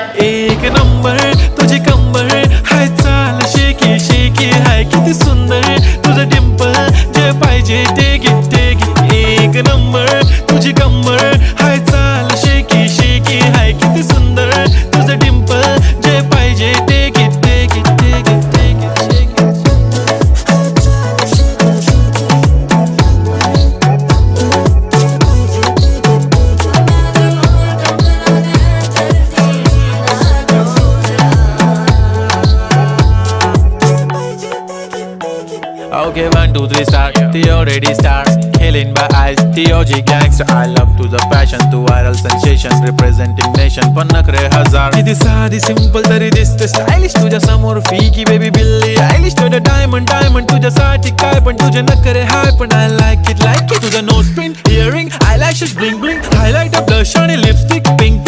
एक नंबर तुझी कंबर हाय, चाल शेकी शेकी हाय, किती सुंदर तुझं डिंपल, जे पाहिजे ते घे. एक नंबर तुझी कंबर हाय, चाल शेकी शेकी हाय, किती सुंदर तुझं डिंपल, जे पाहिजे ते घे. Okay, 1, 2, 3 start. The already start. Killing by eyes. The OG gangster. I love to the passion, to viral sensation, representing nation. पण नखरे हजार. किती साधी simple तरी दिसते stylish तुझ्या समोर फीकी baby बिल्ली आयलिश. तुझं diamond तुझ्यासाठी काय पण तुझे नखरे हाय, पण I like it. तुझं nose pin, earring, eyelashes bling bling, highlighter, blush आणि lipstick pink.